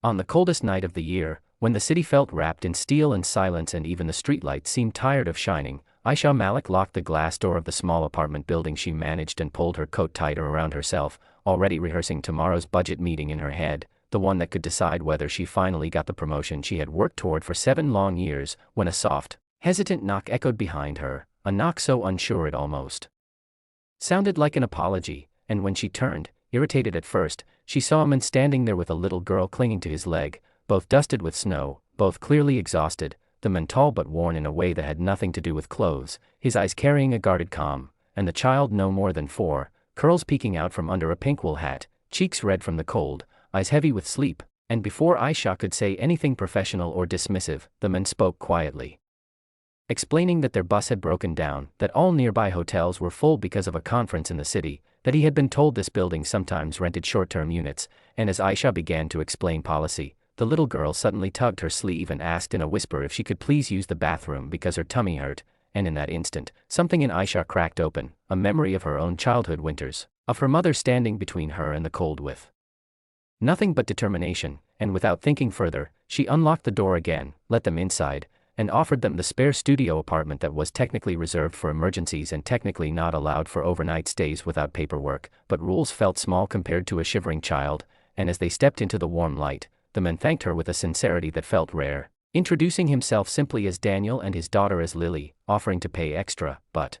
On the coldest night of the year, when the city felt wrapped in steel and silence and even the streetlights seemed tired of shining, Aisha Malik locked the glass door of the small apartment building she managed and pulled her coat tighter around herself, already rehearsing tomorrow's budget meeting in her head, the one that could decide whether she finally got the promotion she had worked toward for 7 long years, when a soft, hesitant knock echoed behind her, a knock so unsure it almost sounded like an apology, and when she turned, irritated at first, she saw a man standing there with a little girl clinging to his leg, both dusted with snow, both clearly exhausted, the man tall but worn in a way that had nothing to do with clothes, his eyes carrying a guarded calm, and the child no more than 4, curls peeking out from under a pink wool hat, cheeks red from the cold, eyes heavy with sleep, and before Aisha could say anything professional or dismissive, the man spoke quietly, explaining that their bus had broken down, that all nearby hotels were full because of a conference in the city, that he had been told this building sometimes rented short-term units, and as Aisha began to explain policy, the little girl suddenly tugged her sleeve and asked in a whisper if she could please use the bathroom because her tummy hurt, and in that instant, something in Aisha cracked open, a memory of her own childhood winters, of her mother standing between her and the cold with nothing but determination, and without thinking further, she unlocked the door again, let them inside, and offered them the spare studio apartment that was technically reserved for emergencies and technically not allowed for overnight stays without paperwork, but rules felt small compared to a shivering child, and as they stepped into the warm light, the man thanked her with a sincerity that felt rare, introducing himself simply as Daniel and his daughter as Lily, offering to pay extra, but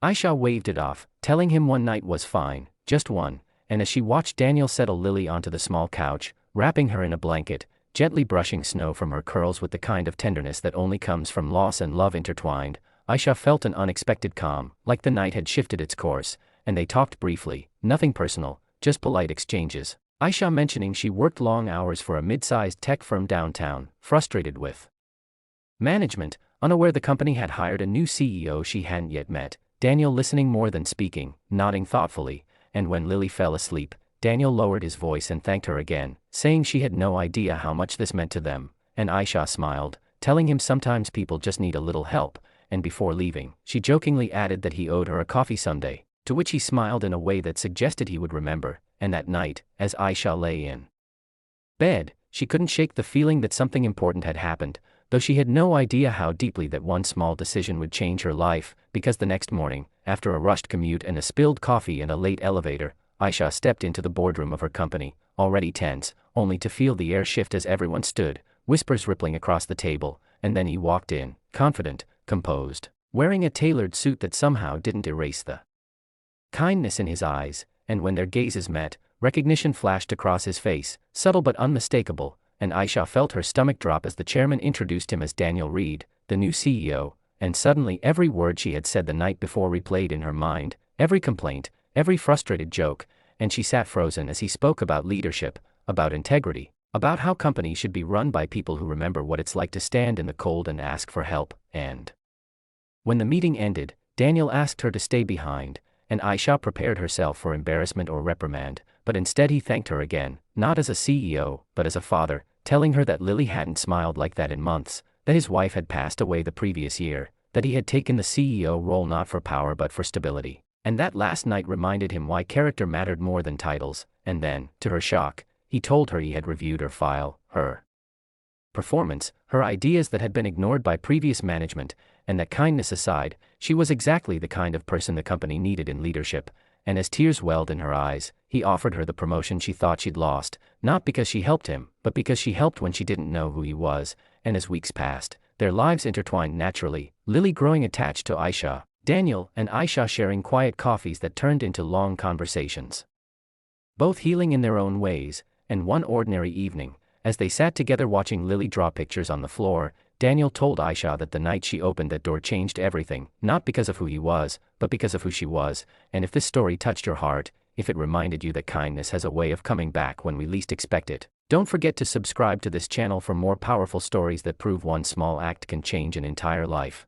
Aisha waved it off, telling him one night was fine, just one, and as she watched Daniel settle Lily onto the small couch, wrapping her in a blanket, gently brushing snow from her curls with the kind of tenderness that only comes from loss and love intertwined, Aisha felt an unexpected calm, like the night had shifted its course, and they talked briefly, nothing personal, just polite exchanges, Aisha mentioning she worked long hours for a mid-sized tech firm downtown, frustrated with management, unaware the company had hired a new CEO she hadn't yet met, Daniel listening more than speaking, nodding thoughtfully, and when Lily fell asleep, Daniel lowered his voice and thanked her again, saying she had no idea how much this meant to them, and Aisha smiled, telling him sometimes people just need a little help, and before leaving, she jokingly added that he owed her a coffee someday, to which he smiled in a way that suggested he would remember, and that night, as Aisha lay in bed, she couldn't shake the feeling that something important had happened, though she had no idea how deeply that one small decision would change her life, because the next morning, after a rushed commute and a spilled coffee and a late elevator, Aisha stepped into the boardroom of her company, already tense, only to feel the air shift as everyone stood, whispers rippling across the table, and then he walked in, confident, composed, wearing a tailored suit that somehow didn't erase the kindness in his eyes, and when their gazes met, recognition flashed across his face, subtle but unmistakable, and Aisha felt her stomach drop as the chairman introduced him as Daniel Reed, the new CEO, and suddenly every word she had said the night before replayed in her mind, every complaint, every frustrated joke, and she sat frozen as he spoke about leadership, about integrity, about how companies should be run by people who remember what it's like to stand in the cold and ask for help, and when the meeting ended, Daniel asked her to stay behind, and Aisha prepared herself for embarrassment or reprimand, but instead he thanked her again, not as a CEO, but as a father, telling her that Lily hadn't smiled like that in months, that his wife had passed away the previous year, that he had taken the CEO role not for power but for stability, and that last night reminded him why character mattered more than titles, and then, to her shock, he told her he had reviewed her file, her performance, her ideas that had been ignored by previous management, and that kindness aside, she was exactly the kind of person the company needed in leadership, and as tears welled in her eyes, he offered her the promotion she thought she'd lost, not because she helped him, but because she helped when she didn't know who he was, and as weeks passed, their lives intertwined naturally, Lily growing attached to Aisha, Daniel and Aisha sharing quiet coffees that turned into long conversations, both healing in their own ways, and one ordinary evening, as they sat together watching Lily draw pictures on the floor, Daniel told Aisha that the night she opened that door changed everything, not because of who he was, but because of who she was, and if this story touched your heart, if it reminded you that kindness has a way of coming back when we least expect it, don't forget to subscribe to this channel for more powerful stories that prove one small act can change an entire life.